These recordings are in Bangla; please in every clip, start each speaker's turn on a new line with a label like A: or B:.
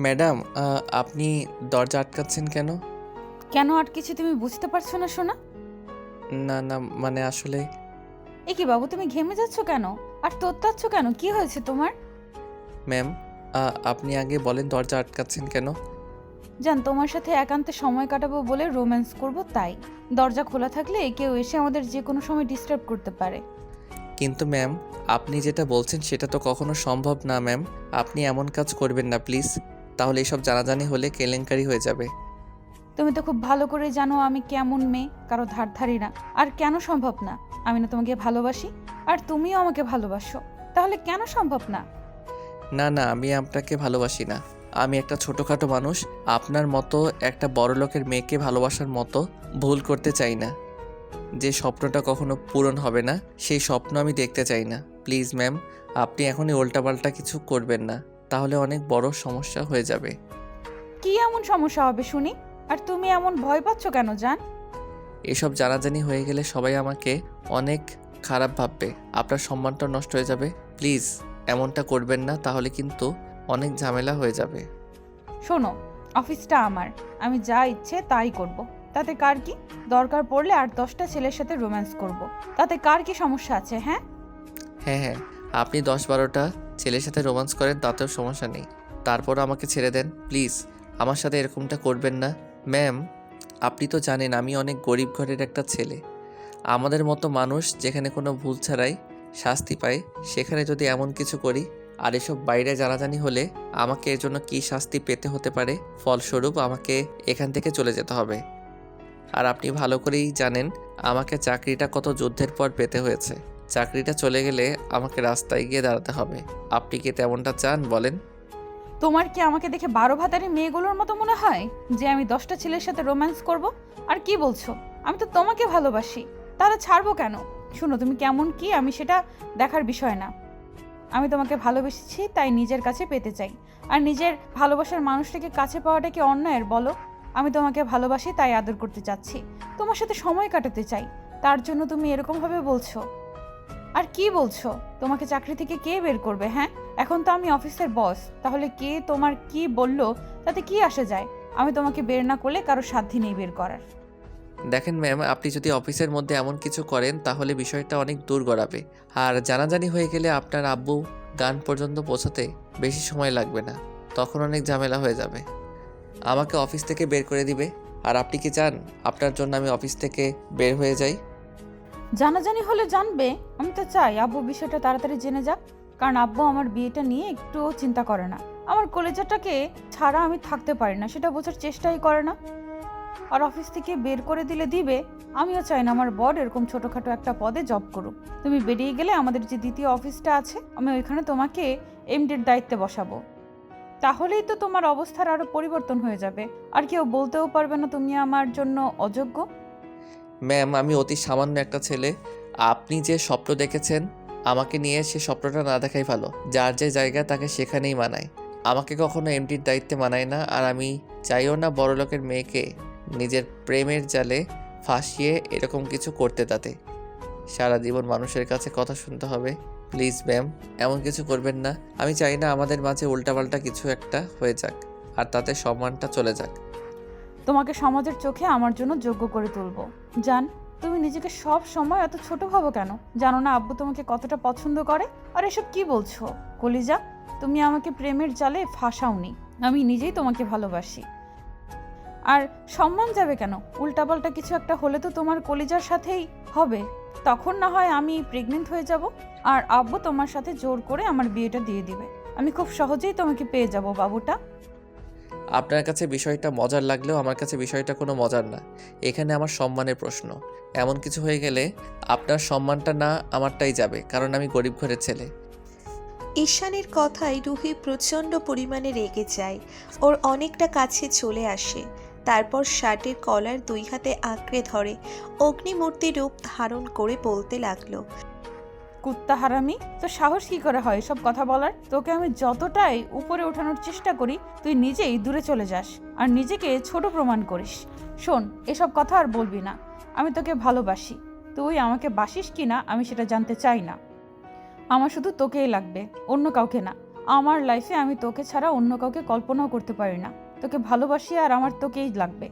A: ম্যাডাম, আপনি দরজা আটকাচ্ছেন কেন?
B: কেন আটকেছি তুমি বুঝতে পারছো না সোনা?
A: না, না, মানে আসলে
B: এ কি বাবু, তুমি ঘেমে যাচ্ছ কেন? আর তোত্তাচ্ছ কেন? কি হয়েছে তোমার?
A: ম্যাম, আপনি আগে বলেন দরজা আটকাচ্ছেন কেন?
B: জান, তোমার সাথে একান্তে সময় কাটাবো বলে রোম্যান্স করব তাই। দরজা খোলা থাকলে কেউ এসে আমাদের যে কোনো সময় ডিস্টার্ব করতে পারে।
A: কিন্তু ম্যাম, আপনি যেটা বলছেন সেটা তো কখনো সম্ভব না ম্যাম। আপনি এমন কাজ করবেন না প্লিজ। তাহলে এসব জানাজানি হলে কেলেঙ্কারি হয়ে যাবে।
B: তুমি তো খুব ভালো করে জানো আমি কেমন মেয়ে, কারো ধার ধারি না। আর কেন সম্ভব না? আমি না তোমাকে ভালোবাসি, আর তুমিও আমাকে ভালোবাসো। তাহলে কেন সম্ভব না?
A: না, না, আমি আপনাকে ভালোবাসি না। আমি একটা ছোটোখাটো মানুষ। আপনার মতো একটা বড়লোকের মেয়েকে ভালোবাসার মতো ভুল করতে চাই না। যে স্বপ্নটা কখনো পূরণ হবে না, সেই স্বপ্ন আমি দেখতে চাই না। প্লিজ ম্যাম, আপনি এখনই উল্টাপাল্টা কিছু করবেন না, তাহলে অনেক বড় সমস্যা হয়ে যাবে।
B: কি এমন সমস্যা হবে শুনি? আর তুমি এমন ভয় পাচ্ছ কেন জান?
A: এসব জানাজানি হয়ে গেলে সবাই আমাকে অনেক খারাপ ভাববে, আপনার সম্মানটা নষ্ট হয়ে যাবে। প্লিজ এমনটা করবেন না, তাহলে কিন্তু অনেক ঝামেলা হয়ে যাবে।
B: শোনো, অফিসটা আমার, আমি যা ইচ্ছে তাই করব। তাতে কার কি? দরকার পড়লে আর 10টা ছেলের সাথে রোম্যান্স করব। তাতে কার কি সমস্যা আছে? হ্যাঁ,
A: হ্যাঁ, হ্যাঁ, আপনি 10-12টা ছেলের সাথে রোমান্স করেন, তাতেও সমস্যা নেই। তারপর আমাকে ছেড়ে দেন প্লিজ। আমার সাথে এরকমটা করবেন না। ম্যাম, আপনি তো জানেন আমি অনেক গরিব ঘরের একটা ছেলে। আমাদের মতো মানুষ যেখানে কোনো ভুল ছাড়াই শাস্তি পায়, সেখানে যদি এমন কিছু করি আর এসব বাইরে জানাজানি হলে আমাকে এর জন্য কী শাস্তি পেতে হতে পারে, ফলস্বরূপ আমাকে এখান থেকে চলে যেতে হবে। আর আপনি ভালো করেই জানেন আমাকে চাকরিটা কত যুদ্ধের পর পেতে হয়েছে। চাকরিটা চলে গেলে আমাকে রাস্তায় গিয়ে দাঁড়াতে হবে। আপনি কি তেমনটা চান বলেন?
B: তোমার কি আমাকে দেখে 12 ভাতারি মেয়েগুলোর মতো মনে হয় যে আমি 10টা ছেলের সাথে রোম্যান্স করব? আর কি বলছো? আমি তো তোমাকে ভালোবাসি, তাহলে ছাড়বো কেন? শোনো, তুমি কেমন কি আমি সেটা দেখার বিষয় না। আমি তোমাকে ভালোবেসেছি তাই নিজের কাছে পেতে চাই। আর নিজের ভালোবাসার মানুষটাকে কাছে পাওয়াটা কি অন্যায়ের বলো? আমি তোমাকে ভালোবাসি তাই আদর করতে চাচ্ছি, তোমার সাথে সময় কাটাতে চাই। তার জন্য তুমি এরকম ভাবে বলছো? আর কি বলছো? তোমাকে চাকরি থেকে কে বের করবে? হ্যাঁ, এখন তো আমি অফিসের বস, তাহলে কে তোমার কি বললো তাতে কি আসে যায়? আমি তোমাকে বের না করলে কারো সাধ্যি নেই বের করার।
A: দেখেন ম্যাম, আপনি যদি অফিসের মধ্যে এমন কিছু করেন তাহলে বিষয়টা অনেক দূর গড়াবে। আর জানাজানি হয়ে গেলে আপনার আব্বু গান পর্যন্ত পৌঁছাতে বেশি সময় লাগবে না, তখন অনেক ঝামেলা হয়ে যাবে। আমাকে অফিস থেকে বের করে দিবে। আর আপনি কি চান আপনার জন্য আমি অফিস থেকে বের হয়ে যাই?
B: জানাজানি হলে জানবে। আমি তো চাই আব্বু বিষয়টা তাড়াতাড়ি জেনে যাক, কারণ আব্বু আমার বিয়েটা নিয়ে একটুও চিন্তা করে না। আমার কলেজাটাকে ছাড়া আমি থাকতে পারি না, সেটা বোঝার চেষ্টাই করে না। আর অফিস থেকে বের করে দিলে দিবে। আমিও চাই না আমার বর এরকম ছোটখাটো একটা পদে জব করুক। তুমি বেরিয়ে গেলে আমাদের যে দ্বিতীয় অফিসটা আছে, আমি ওইখানে তোমাকে এমডির দায়িত্বে বসাবো। তাহলেই তো তোমার অবস্থার আরো পরিবর্তন হয়ে যাবে। আর কেউ বলতেও পারবে না তুমি আমার জন্য অযোগ্য।
A: ম্যাম, আমি অতি সামান্য একটা ছেলে। আপনি যে স্বপ্ন দেখেছেন আমাকে নিয়ে, সে স্বপ্নটা না দেখাই ভালো। যার যে জায়গা তাকে সেখানেই মানায়। আমাকে কখনো এমডির দায়িত্বে মানায় না। আর আমি চাইও না বড়লোকের মেয়েকে নিজের প্রেমের জালে ফাঁসিয়ে এরকম কিছু করতে, তাতে সারা জীবন মানুষের কাছে কথা শুনতে হবে। প্লিজ ম্যাম, এমন কিছু করবেন না। আমি চাই না আমাদের মাঝে উল্টাপাল্টা কিছু একটা হয়ে যাক আর তাতে সম্মানটা চলে যাক।
B: তোমাকে সমাজের চোখে আমার জন্য যোগ্য করে তুলবো। জান, তুমি নিজেকে সব সময় এত ছোট ভাবো কেন? জানো না আব্বু তোমাকে কতটা পছন্দ করে? আর এসব কি বলছো কলিজা? তুমি আমাকে প্রেমের জালে ফাঁসাওনি, আমি নিজেই তোমাকে ভালোবাসি। আর সম্মান যাবে কেন? উল্টাপাল্টা কিছু একটা হলে তো তোমার কলিজার সাথেই হবে। তখন না হয় আমি প্রেগনেন্ট হয়ে যাব, আর আব্বু তোমার সাথে জোর করে আমার বিয়েটা দিয়ে দিবে। আমি খুব সহজেই তোমাকে পেয়ে যাব বাবুটা।
A: আপনার কাছে বিষয়টা মজার লাগলেও আমার কাছে বিষয়টা কোনো মজার না। এখানে আমার সম্মানের প্রশ্ন। এমন কিছু হয়ে গেলে আপনার সম্মানটা না আমারটাই যাবে, কারণ আমি গরিব ঘরের ছেলে।
C: ঈশানের কথায় রুহি প্রচণ্ড পরিমাণে রেগে যায়। ওর অনেকটা কাছে চলে আসে, তারপর শার্টের কলার 2 হাতে আঁকড়ে ধরে অগ্নিমূর্তি রূপ ধারণ করে বলতে লাগলো।
B: কুত্তা হারামি, তো সাহস কি করে হয় সব কথা বলার? তোকে আমি যতটাই উপরে ওঠানোর চেষ্টা করি, তুই নিজেই দূরে চলে যাস আর নিজেকে ছোট প্রমাণ করিস। শোন, এসব কথা আর বলবি না। আমি তোকে ভালোবাসি, তুই আমাকে বাসিস কি না আমি সেটা জানতে চাই না। আমার শুধু তোকেই লাগবে, অন্য কাউকে না। আমার লাইফে আমি তোকে ছাড়া অন্য কাউকে কল্পনাও করতে পারি না। তোকে ভালোবাসি আর আমার তোকেই লাগবে।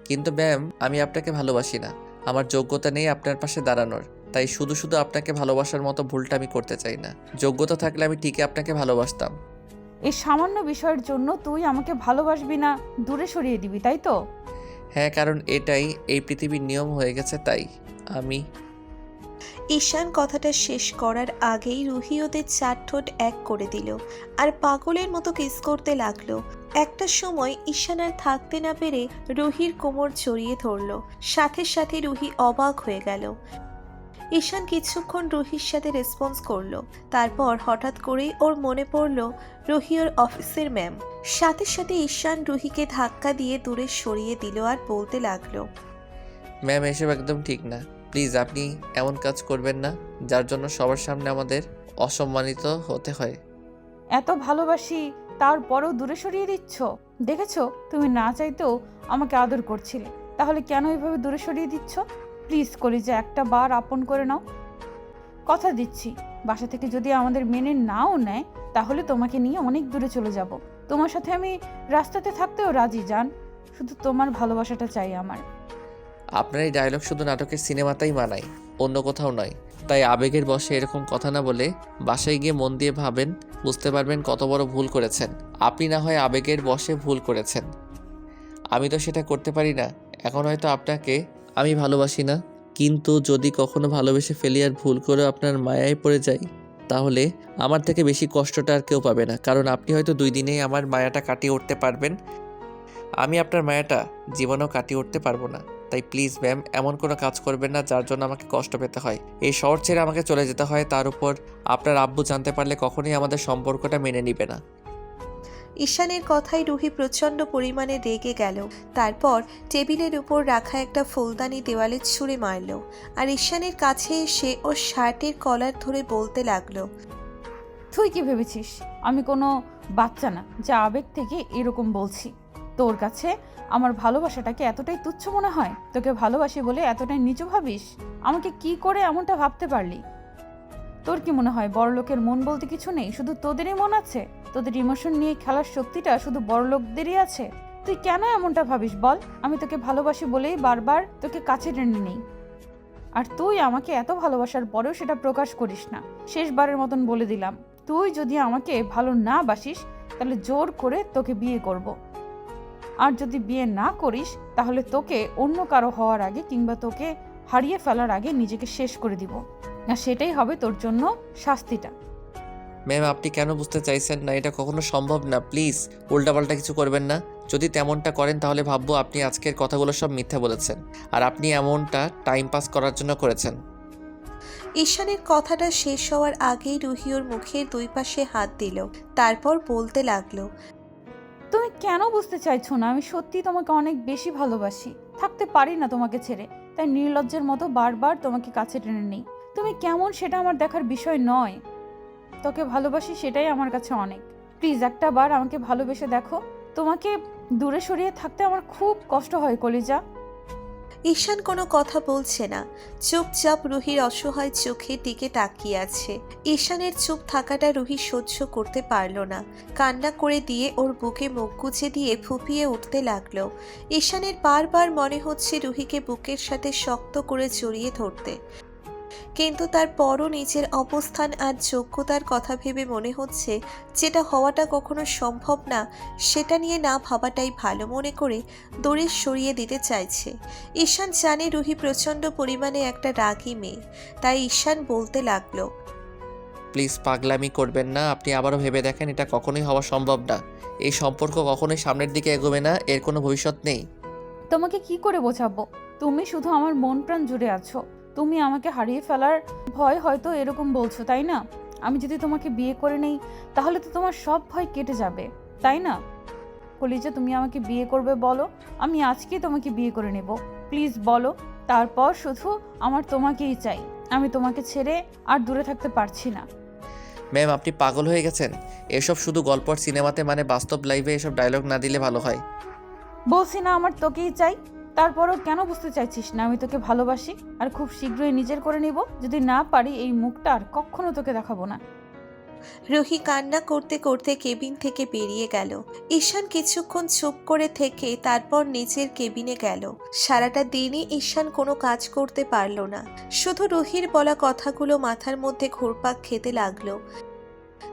A: কিন্তু ম্যাম, আমি আপনাকে ভালোবাসি না। আমার যোগ্যতা নেই আপনার পাশে দাঁড়ানোর। তাই শুধু শুধু আপনাকে ভালোবাসার মতো ভুলটা আমি করতে চাই না। যোগ্যতা থাকলে আমি ঠিকই আপনাকে ভালোবাসতাম।
B: এই সামান্য বিষয়ের জন্য তুই আমাকে ভালোবাসবি না, দূরে সরিয়ে দিবি, তাই তো?
A: হ্যাঁ, কারণ এটাই এই পৃথিবীর নিয়ম হয়ে গেছে, তাই আমি।
C: ঈশান কথাটা শেষ করার আগেই রুহি ওদের চার ঠোঁট এক করে দিল আর পাগলের মতো কিস করতে লাগলো। একটা সময় ঈশান আর থাকতে না পেরে রুহির কোমর জড়িয়ে ধরল। সাথে সাথে রুহি অবাক হয়ে গেল। ঈশান কিছুক্ষণ রুহির সাথে রেসপন্স করলো, তারপর হঠাৎ করেই ওর মনে পড়ল রুহি ওর অফিসের ম্যাম। সাথে সাথে ঈশান রুহিকে ধাক্কা দিয়ে দূরে সরিয়ে দিল আর বলতে লাগলো,
A: ম্যাম, এসব একদম ঠিক না। প্লিজ আপনি এমন কাজ করবেন না যার জন্য সবার সামনে আমাদের অসম্মানিত হতে হয়।
B: এত ভালোবাসি তারপরেও দূরে সরিয়ে দিচ্ছ। দেখেছো, তুমি না চাইতেও আমাকে আদর করছিলে, তাহলে কেন এইভাবে দূরে সরিয়ে দিচ্ছ? প্লিজ কলিজা, একটা বার আপন করে নাও। কথা দিচ্ছি, বাসা থেকে যদি আমাদের মেনে নাও নেয় তাহলে তোমাকে নিয়ে অনেক দূরে চলে যাব। তোমার সাথে আমি রাস্তাতে থাকতেও রাজি, জান। শুধু তোমার ভালোবাসাটা চাই আমার।
A: আপনার এই ডায়লগ শুধু নাটকের সিনেমাতেই মানায়, অন্য কোথাও নয়। তাই আবেগের বশে এরকম কথা না বলে বাসায় গিয়ে মন দিয়ে ভাবেন, বুঝতে পারবেন কত বড় ভুল করেছেন। আপনি না হয় আবেগের বশে ভুল করেছেন, আমি তো সেটা করতে পারি না। এখন হয়তো আপনাকে আমি ভালোবাসি না, কিন্তু যদি কখনো ভালোবেসে ফেলি আর ভুল করে আপনার মায়ায় পড়ে যাই, তাহলে আমার থেকে বেশি কষ্টটা আর কেউ পাবে না। কারণ আপনি হয়তো 2 দিনেই আমার মায়াটা কাটিয়ে উঠতে পারবেন, আমি আপনার মায়াটা জীবনেও কাটিয়ে উঠতে পারবো না। তাই প্লিজ ম্যাম, এমন কোনো কাজ করবেন না যার জন্য আমাকে কষ্ট পেতে হয়, এই শহর ছেড়ে আমাকে চলে যেতে হয়। তার উপর আপনার আব্বু জানতে পারলে কখনোই আমাদের সম্পর্কটা মেনে নিবে না।
C: ঈশানের কথায় রুহি প্রচণ্ড পরিমাণে রেগে গেল। তারপর টেবিলের উপর রাখা একটা ফুলদানি দেওয়ালে ছুঁড়ে মারল আর ঈশানের কাছে এসে ওর শার্টের কলার ধরে বলতে লাগলো,
B: তুই কি ভেবেছিস আমি কোনো বাচ্চা না যা আবেগ থেকে এরকম বলছি? তোর কাছে আমার ভালোবাসাটাকে এতটাই তুচ্ছ মনে হয়? তোকে ভালোবাসি বলে এতটাই নিচু ভাবিস? আমাকে কি করে এমনটা ভাবতে পারলি? তোর কি মনে হয় বড়লোকের মন বলতে কিছু নেই? শুধু তোদেরই মন আছে? তোদের ইমোশন নিয়ে খেলার শক্তিটা শুধু বড়লোকদেরই আছে? তুই কেন এমনটা ভাবিস বল? আমি তোকে ভালোবাসি বলেই বারবার তোকে কাছে টেনে নিই, আর তুই আমাকে এত ভালোবাসার পরেও সেটা প্রকাশ করিস না। শেষবারের মতন বলে দিলাম, তুই যদি আমাকে ভালো না বাসিস তাহলে জোর করে তোকে বিয়ে করব। আর যদি বিয়ে না করিস তাহলে তোকে অন্য কারো হওয়ার আগে কিংবা তোকে হারিয়ে ফেলার আগে নিজেকে শেষ করে দিব। আর সেটাই হবে তোর জন্য শাস্তিটা।
A: ম্যাম, আপনি কেন বুঝতে চাইছেন না? এটা কখনো সম্ভব না। প্লিজ উল্টাপাল্টা কিছু করবেন না। যদি তেমনটা করেন তাহলে ভাববো আপনি আজকের কথাগুলো সব মিথ্যা বলেছেন, আর আপনি এমনটা টাইম পাস করার জন্য করেছেন।
C: ঈশানের কথাটা শেষ হওয়ার আগেই রুহি ওর মুখের দুই পাশে হাত দিল, তারপর বলতে লাগলো,
B: তুমি কেন বুঝতে চাইছো না? আমি সত্যি তোমাকে অনেক বেশি ভালোবাসি, থাকতে পারি না তোমাকে ছেড়ে। তাই নির্লজ্জের মতো বারবার তোমাকে কাছে টেনে নেই। তুমি কেমন সেটা আমার দেখার বিষয় নয়। তোকে ভালোবাসি সেটাই আমার কাছে অনেক। প্লিজ একটা বার আমাকে ভালোবেসে দেখো। তোমাকে দূরে সরিয়ে থাকতে আমার খুব কষ্ট হয় কলিজা।
C: ঈশান কোনো কথা বলছে না, চুপচাপ রুহির অসহায় চোখের দিকে তাকিয়ে আছে। ঈশানের চুপ থাকাটা রুহি সহ্য করতে পারল না, কান্না করে দিয়ে ওর বুকে মুখ গুজে দিয়ে ফুঁপিয়ে উঠতে লাগলো। ঈশানের বারবার মনে হচ্ছে রুহিকে বুকের সাথে শক্ত করে জড়িয়ে ধরতে, কিন্তু তারপরও নিজের অবস্থান আর যোগ্যতার কথা ভেবে মনে হচ্ছে যেটা হওয়াটা কখনো সম্ভব না সেটা নিয়ে না ভাবাটাই ভালো মনে করে দূরে সরিয়ে দিতে চাইছে। ঈশান জানে রুহি প্রচণ্ড পরিমাণে একটা রাগী মেয়ে, তাই ঈশান বলতে লাগলো,
A: প্লিজ পাগলামি করবেন না। আপনি আবারও ভেবে দেখেন, এটা কখনোই হওয়া সম্ভব না। এই সম্পর্ক কখনোই সামনের দিকে এগোবে না, এর কোনো ভবিষ্যৎ নেই।
B: তোমাকে কি করে বোঝাবো? তুমি শুধু আমার মন প্রাণ জুড়ে আছো। তুমি আমাকে হারিয়ে ফেলার ভয় হয়তো এরকম বলছো, তাই না? আমি যদি তোমাকে বিয়ে করে নেই তাহলে তো তোমার সব ভয় কেটে যাবে, তাই না? কলিজা, তুমি আমাকে বিয়ে করবে বলো, আমি আজকেই তোমাকে বিয়ে করে নেব। প্লিজ বলো। তারপর শুধু আমার তোমাকেই চাই। আমি তোমাকে ছেড়ে আর দূরে থাকতে পারছি না।
A: ম্যাম, আপনি পাগল হয়ে গেছেন। এসব শুধু গল্প আর সিনেমাতে, মানে বাস্তব লাইফে এসব ডায়লগ না দিলে ভালো হয়।
B: বলছি না আমার তোকেই চাই? তারপরও কেন বুঝতে চাইছিস না আমি তোকে ভালোবাসি আর খুব শীঘ্রই নিজের করে নিব? যদি না পারি এই মুখটা আর কখনো তোকে দেখাবো না।
C: রুহি কান্না করতে করতে কেবিন থেকে বেরিয়ে গেল। ঈশান কিছুক্ষণ চুপ করে থেকে তারপর নিচের কেবিনে গেল। সারাটা দিনই ঈশান কোনো কাজ করতে পারল না, শুধু রুহির বলা কথাগুলো মাথার মধ্যে ঘুরপাক খেতে লাগলো।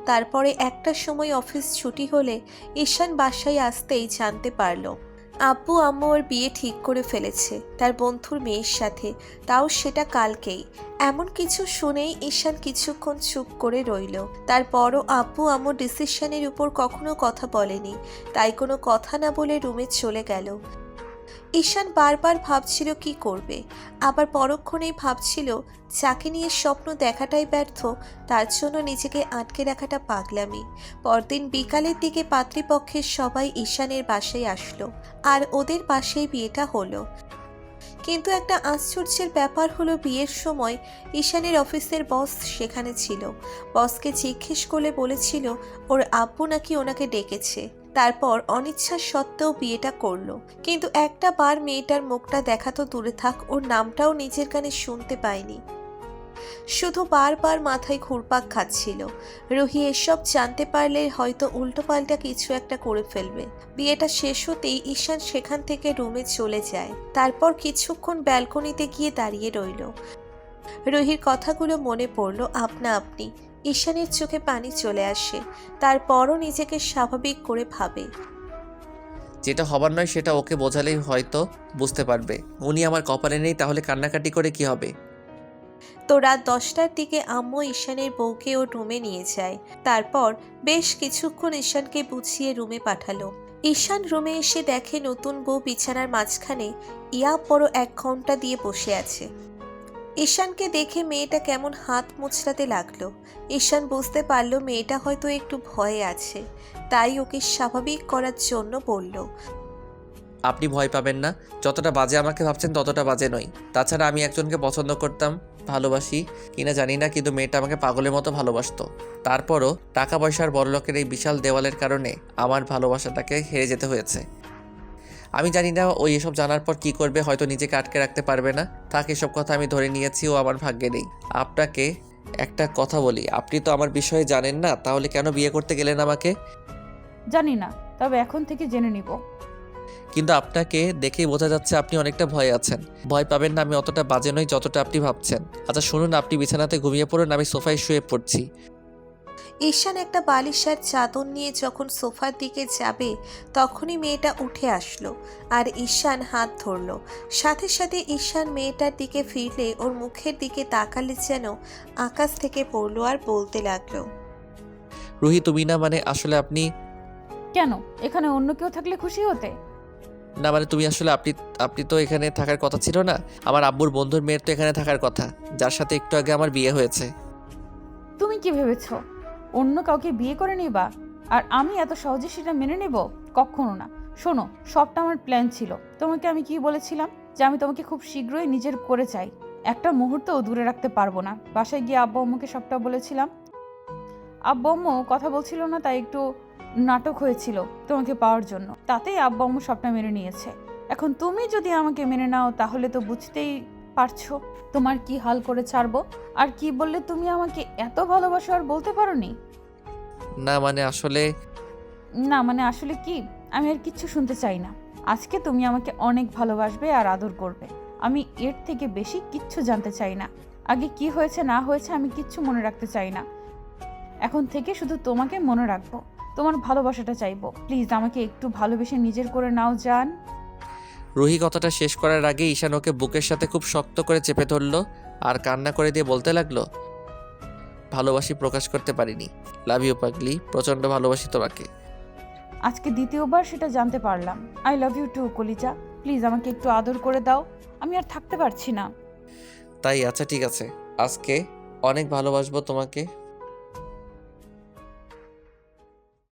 C: তারপরে একটার সময় অফিস ছুটি হলে ঈশান বাসায় আসতেই জানতে পারল আব্বু আম্মু ওর বিয়ে ঠিক করে ফেলেছে তার বন্ধুর মেয়ের সাথে, তাও সেটা কালকেই। এমন কিছু শুনেই ঈশান কিছুক্ষণ চুপ করে রইল। তারপরও আব্বু আম্মুর ডিসিশনের উপর কখনো কথা বলেনি, তাই কোনো কথা না বলে রুমে চলে গেল। ঈশান বারবার ভাবছিল কি করবে, আবার পরক্ষণেই ভাবছিল যাকে নিয়ে স্বপ্ন দেখাটাই ব্যর্থ, তার জন্য নিজেকে আটকে রাখাটা পাগলামি। পরদিন বিকালের দিকে পাত্রীপক্ষের সবাই ঈশানের বাসায় আসলো, আর ওদের বাসায় বিয়েটা হলো। কিন্তু একটা আশ্চর্যের ব্যাপার হলো, বিয়ের সময় ঈশানের অফিসের বস সেখানে ছিল। বসকে জিজ্ঞেস করলে বলেছিল ওর আব্বু নাকি ওনাকে ডেকেছে, তারপর অনিচ্ছা সত্ত্বেও বিয়েটা করলো। কিন্তু একটা বার মেয়েটার মুখটা দেখা তো দূরে থাক, ওর নামটাও নিজের কানে শুনতে পায়নি। শুধু বারবার মাথায় ঘুরপাক খাচ্ছিল। রুহি এসব জানতে পারলে হয়তো উল্টোপাল্টা কিছু একটা করে ফেলবে। বিয়েটা শেষ হতেই ঈশান সেখান থেকে রুমে চলে যায়। তারপর কিছুক্ষণ ব্যালকনিতে গিয়ে দাঁড়িয়ে রইল। রুহির কথাগুলো মনে পড়ল আপনা আপনি। ঈশানের চোখে পানি চলে আসে, তারপরও নিজেকে স্বাভাবিক করে ভাবে।
A: যেটা হবার নয় সেটা ওকে বোঝালেই হয়তো বুঝতে পারবে। উনি আমার কপালে নেই, তাহলে কান্নাকাটি করে কি হবে?
C: তো রাত 10টার দিকে আম্মু ঈশানের বউকে ওর রুমে নিয়ে যায়। তারপর বেশ কিছুক্ষণ ঈশানকে বুঝিয়ে রুমে পাঠালো। ঈশান রুমে এসে দেখে নতুন বউ বিছানার মাঝখানে ইয়া বড় 1 ঘন্টা দিয়ে বসে আছে। ঈশানকে দেখে মেয়েটা কেমন হাত মুচড়াতে লাগলো। ঈশান বুঝতে পারলো মেয়েটা হয়তো একটু ভয়ে আছে, তাই ওকে স্বাভাবিক করার জন্য বলল,
A: আপনি ভয় পাবেন না, যতটা বাজে আমাকে ভাবছেন ততটা বাজে নই। তাছাড়া আমি একজনকে পছন্দ করতাম, ভালোবাসি কিনা জানি না, কিন্তু মেয়েটা আমাকে পাগলের মতো ভালোবাসতো। তারপরও টাকা পয়সার বড়লোকের এই বিশাল দেওয়ালের কারণে আমার ভালোবাসাটাকে হেরে যেতে হয়েছে। আমি জানি না ওই এসব জানার পর কি করবে, হয়তো নিজেকে আটকে রাখতে পারবে না। থাক, এসব কথা আমি ধরে নিয়েছি, ও আমার ভাগ্যে নেই। আপনাকে একটা কথা বলি, আপনি তো আমার বিষয়ে জানেন না, তাহলে কেন বিয়ে করতে গেলেন আমাকে?
B: জানি না, তবে এখন থেকে জেনে নিব।
A: কিন্তু আপনাকে দেখেই বোঝা যাচ্ছে আপনি অনেকটা ভয়ে আছেন। ভয় পাবেন না, আমি অতটা বাজে নই যতটা আপনি ভাবছেন। আচ্ছা শুনুন, আপনি বিছানাতে ঘুমিয়ে পড়ুন, আমি সোফায় শুয়ে পড়ছি।
C: ঈশান একটা বালিশ আর চাদর নিয়ে যখন সোফার দিকে যাবে তখনই মেয়েটা উঠে আসলো আর ঈশান হাত ধরলো। সাথে সাথে ঈশান মেয়েটার দিকে ফিরলে ওর মুখের দিকে তাকালে যেন আকাশ থেকে পড়লো আর বলতে লাগলো,
A: রুহি তুমি না, মানে আসলে আপনি
B: কেন? এখানে অন্য কেউ থাকলে খুশি হতে।
A: না, মানে তুমি আসলে আপনি তো এখানে থাকার কথা ছিল না। আমার আব্বুর বন্ধুর মেয়ের তো এখানে থাকার কথা, যার সাথে একটু আগে আমার বিয়ে হয়েছে।
B: তুমি কি ভেবেছো অন্য কাউকে বিয়ে করে নিবা আর আমি এত সহজে সেটা মেনে নেব? কখনো না। শোনো, সবটা আমার প্ল্যান ছিল। তোমাকে আমি কি বলেছিলাম? যে আমি তোমাকে খুব শীঘ্রই নিজের করে চাই, একটা মুহূর্তও দূরে রাখতে পারবো না। বাসায় গিয়ে আব্বু আম্মুকে সবটা বলেছিলাম। আব্বু আম্মু কথা বলছিল না, তাই একটু নাটক হয়েছিল তোমাকে পাওয়ার জন্য। তাতেই আব্বু আম্মু সবটা মেনে নিয়েছে। এখন তুমি যদি আমাকে মেনে নাও তাহলে তো বুঝতেই পারছো তোমার কি হাল করে ছাড়বো। আর কি বললে তুমি আমাকে এত ভালোবাসো আর বলতে পারোনি?
A: না মানে আসলে
B: না মানে আসলে কি, আমি আর কিচ্ছু শুনতে চাই না। আজকে তুমি আমাকে অনেক ভালোবাসবে আর আদর করবে, আমি এর থেকে বেশি কিচ্ছু জানতে চাই না। আগে কি হয়েছে না হয়েছে আমি কিচ্ছু মনে রাখতে চাই না। এখন থেকে শুধু তোমাকে মনে রাখবো, তোমার ভালোবাসাটা চাইবো। প্লিজ আমাকে একটু ভালোবেসে নিজের করে নাও জান।
A: রুহি কথাটা শেষ করার আগে ঈশান ওকে বুকের সাথে খুব শক্ত করে চেপে ধরলো আর কান্না করে দিয়ে বলতে লাগলো, ভালোবাসি প্রকাশ করতে পারিনি, লাভ ইউ পাগলি, প্রচণ্ড ভালোবাসি তোমাকে।
B: আজকে দ্বিতীয়বার সেটা জানতে পারলাম। আই লাভ ইউ টু কলিজা, প্লিজ আমাকে একটু আদর করে দাও, আমি আর থাকতে পারছি না।
A: তাই আচ্ছা ঠিক আছে, আজকে অনেক ভালোবাসবো তোমাকে।